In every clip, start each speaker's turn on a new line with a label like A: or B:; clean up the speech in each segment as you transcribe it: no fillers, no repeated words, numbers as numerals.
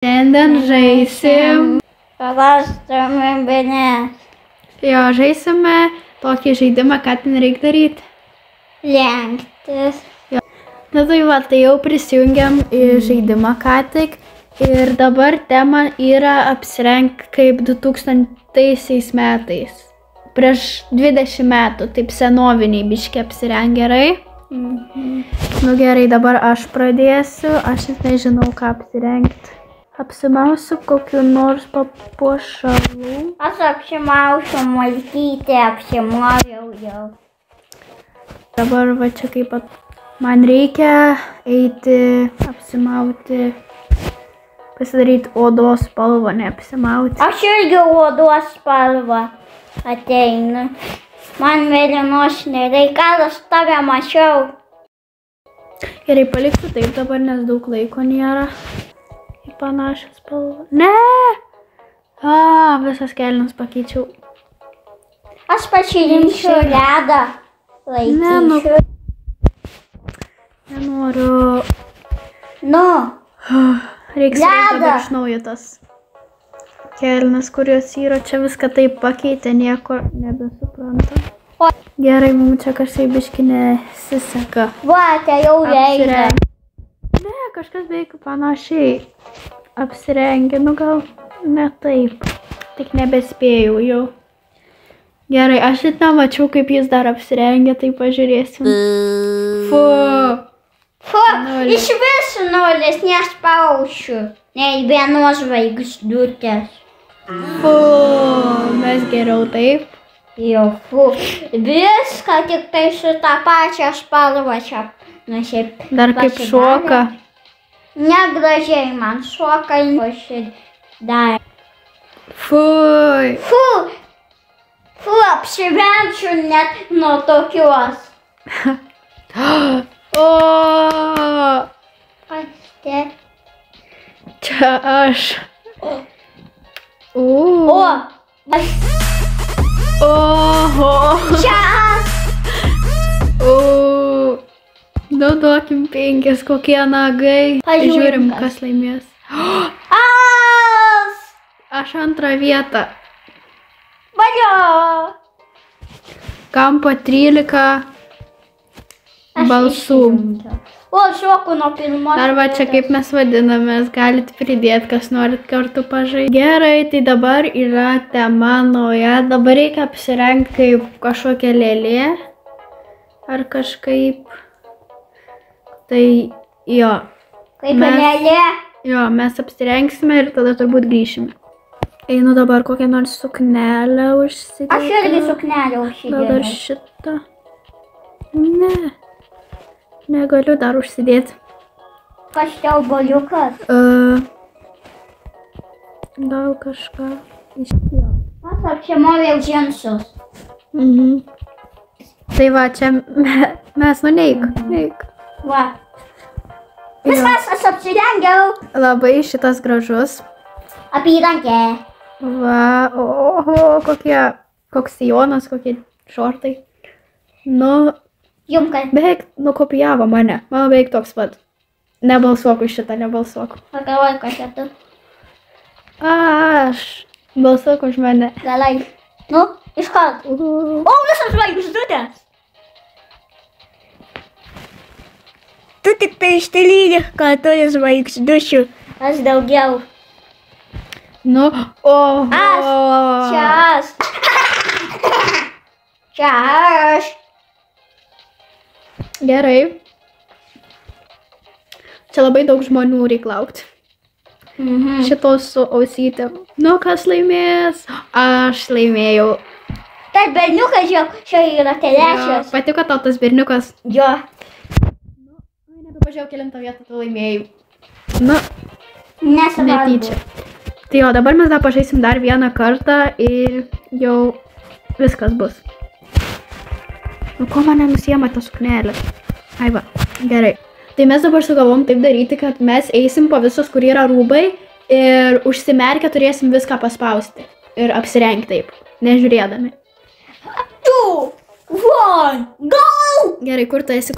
A: Šiandien žaisim.
B: Pavasarį benės.
A: Jo, žaisime tokį žaidimą, ką ten reikia daryti.
B: Lenktis.
A: Na tai va, tai jau prisijungiam į žaidimą ką tik. Ir dabar tema yra apsirenk kaip 2000 metais. Prieš 20 metų, taip senoviniai biški apsirenk gerai. Nu gerai, dabar aš pradėsiu. Aš net nežinau, ką apsirengti. Apsimausiu kokiu nors papuošalų.
B: Aš apsimausiu malkytę, apsimoviau jau.
A: Dabar va čia kaip man reikia eiti, apsimauti, pasidaryti odos spalvą, neapsimauti.
B: Aš irgi odos spalvą ateinu. Man mėlynos nereikia, aš tave mačiau.
A: Gerai, paliksiu taip dabar, nes daug laiko nėra. Į panašią spalvą. Ne! Visas kelnes pakeičiau.
B: Aš pasirinksiu ledą. Laikysiu.
A: Nenoriu.
B: Nu.
A: Reiks dabar iš naujo tas kelnes, kurios yra. Čia viską taip pakeitė, nieko nebesupranta. Gerai, mums čia kažkaip biški nesiseka.
B: Va, tai jau veikia.
A: Ne, kažkas beveik panašiai apsirengia, nu gal ne taip. Tik nebespėjau jau. Gerai, aš net nemačiau, kaip jis dar apsirengia, tai pažiūrėsim. Fu!
B: Fu, iš viso nulis nespaušiu. Nei vienos žvaigždutės.
A: Fu, mes geriau taip.
B: Jo, fu. Viską tik tai su tą pačią spalvą čia. Nu, šiaip
A: dar kaip šoka.
B: Negražiai man šoka pasidarė.
A: Fui.
B: Fu. Fu, apsivenčiu net nuo tokios.
A: O!
B: Aste.
A: Čia aš.
B: O!
A: Oho!
B: Čia aš.
A: Nu, duokim 5, kokie nagai. Žiūrim, kas laimės. Aš antrą vietą.
B: Valio!
A: Kampo 13 balsų.
B: O, šoku nuo pirmos.
A: Dar va čia kaip mes vadinamės, galit pridėti, kas norit kartu pažaisti. Gerai, tai dabar yra tema nauja. Dabar reikia apsirengti kaip kažkokia lėlė. Ar kažkaip. Tai jo.
B: Kaip lėlė?
A: Jo, mes apsirengsime ir tada turbūt grįšime. Einu dabar kokią nors suknelę užsidėti.
B: Aš irgi suknelę užsidėjau.
A: Gal dar šitą? Ne. Negaliu dar užsidėti.
B: Kas tau boliukas?
A: Gal kažką išėjo.
B: Aš apsimoviau džinsus.
A: Tai va, čia mes neik.
B: Va. Viskas, aš apsirengiau.
A: Labai šitas gražus.
B: Apyrankė.
A: Va, oho, koks sijonas, kokie šortai. Nu,
B: Jumkai.
A: beveik nukopijavo mane. Mano beveik toks pat. Nebalsuok už šitą, nebalsuok.
B: Pagalvoj, kas tu.
A: Aš balsuok už mane.
B: Galai. Nu, iškart. O, visas žvaigždutės. Tu tik tai ištelylį, kad turi žvaigždučių. Aš daugiau.
A: Nu, oho.
B: Čia aš. Čia aš.
A: Gerai. Čia labai daug žmonių reikia laukti. Šitos su ausytėm. Nu, kas laimės? Aš laimėjau.
B: Tai berniukas jau, čia yra telešios.
A: Patiko tau tas berniukas?
B: Jo.
A: Nebepažiūrėjau, kelintą vietą tu laimėjai. Nu,
B: Nesvarbu.
A: netyčia. Tai jo, dabar mes dar pažaisim dar vieną kartą ir jau viskas bus. Nu, ko mane nusiema ta suknelė? Ai va, gerai. Tai mes dabar sugalvom taip daryti, kad mes eisim po visus, kur yra rūbai ir užsimerkę turėsim viską paspausti. Ir apsirengti taip, nežiūrėdami.
B: 2, 1, go!
A: Gerai, kur tu esi?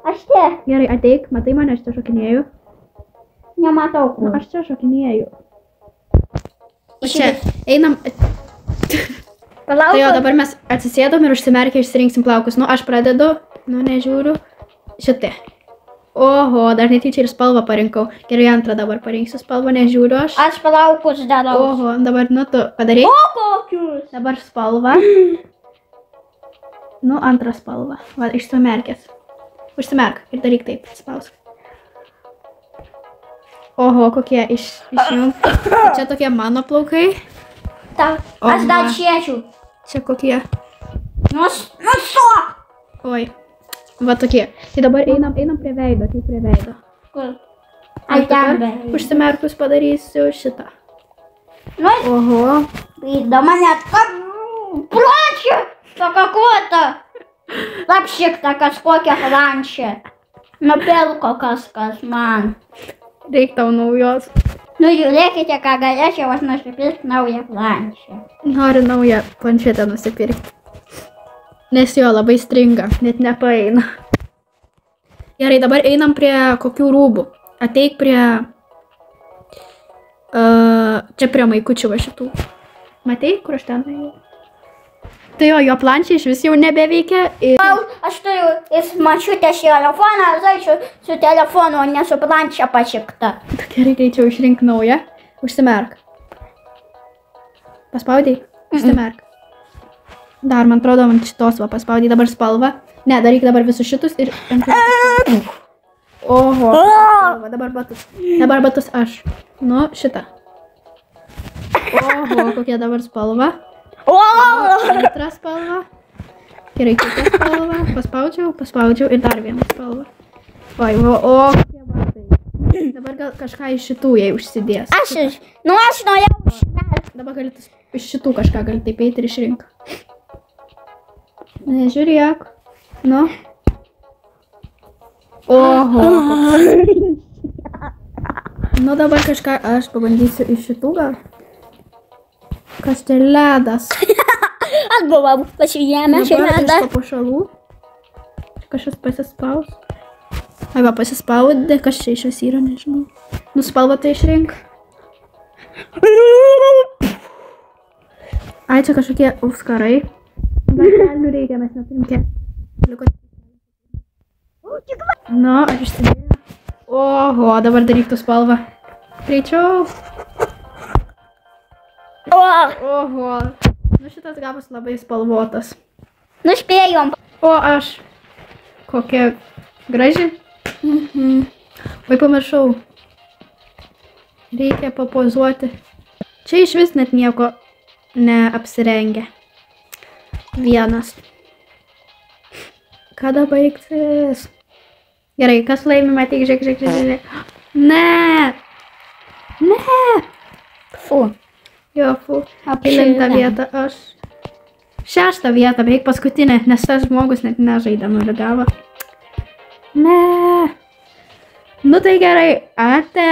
B: Aš čia.
A: Gerai, ateik, matai mane, aš čia šokinėju.
B: Nematau kur.
A: Aš čia šokinėjau. O čia einam. Tai jo, dabar mes atsisėdom ir užsimerkę išsirinksim plaukus. Nu, aš pradedu, nu, nežiūriu. Šitai. Oho, dar netyčia ir spalvą parinkau. Gerai, antrą dabar parinksiu spalvą, nežiūriu aš.
B: Aš plaukus darau.
A: Oho, dabar, nu, tu padarai.
B: O, kokius?
A: Dabar spalvą. Nu, antrą spalvą. Va, išsimerkęs. Užsimerk ir daryk taip, spausk. Oho, kokie išjung. Čia tokie mano plaukai.
B: Aš dar šiečiu.
A: Čia kokie.
B: Nustok!
A: Oi. Va tokie. Tai dabar einam prie veido, tai prie veido.
B: Kur? Ai, ten veido.
A: Užsimerkus padarysiu šitą.
B: Nu,
A: Oho.
B: įdama net kad... Planšė! Tokia kuota! Lapšikta kažkokia planšė. Nupelko kažkas man.
A: Reik tau naujos.
B: Nu, žiūrėkite, ką galėčiau aš nusipirkti naują planšę.
A: Noriu naują planšetę nusipirkti. Nes jo labai stringa, net nepaeina. Gerai, dabar einam prie kokių rūbų. Ateik prie... čia prie maikučių va šitų. Matei, kur aš ten ėjau? Tai jo planšė iš vis jau nebeveikia. Ir...
B: Aš turiu mačiutės telefoną, žaičiu su telefonu, o ne su planšė pašikta.
A: Gerai, greičiau išrink naują. Užsimerk. Paspaudai? Užsimerk. Dar, man atrodo, man šitos va paspaudai. Dabar spalvą. Ne, daryk dabar visus šitus ir... Oho. Spalva. Dabar batus. Dabar batus aš. Nu, šitą. Oho, kokia dabar spalva. Antrą spalvą. Gerai, kitą spalvą. Paspaudžiau ir dar vieną spalvą. Oi, kokie batai. Dabar gal kažką iš šitų jai užsidės.
B: Aš norėjau užsimerkti.
A: Dabar gali iš šitų kažką gali taip eiti ir išrink. Nežiūrėk. Nu. Oho. Nu dabar kažką aš pabandysiu iš šitų gal. Kas čia ledas.
B: Aš buvau pasiėmęs į ledą.
A: Dabar iš papuošalų. Kažkas pasispaus. Ai va, pasispaudė. Kas čia iš vis yra, nežinau. Nu spalvą tai išrink. Ai, čia kažkokie auskarai. Bet kelnių reikia, mes neturim kelnių. Nu, aš išsidėjau. Oho, dabar daryk tu spalvą. Greičiau. Oho. Nu, šitas gavas labai spalvotas.
B: Nuspėjom.
A: O, aš. Kokia graži. Vai pamiršau. Reikia papozuoti. Čia iš vis net nieko neapsirengia. Vienas. Kada baigtis? Gerai, kas laimi, matyk, žiūrėk. Ne!
B: Fu.
A: Jo, fu. Kelintą vietą aš. 6 vietą, beveik paskutinė, nes tas žmogus net nežaidė, nuligavo. Ne. Nu tai gerai, ate.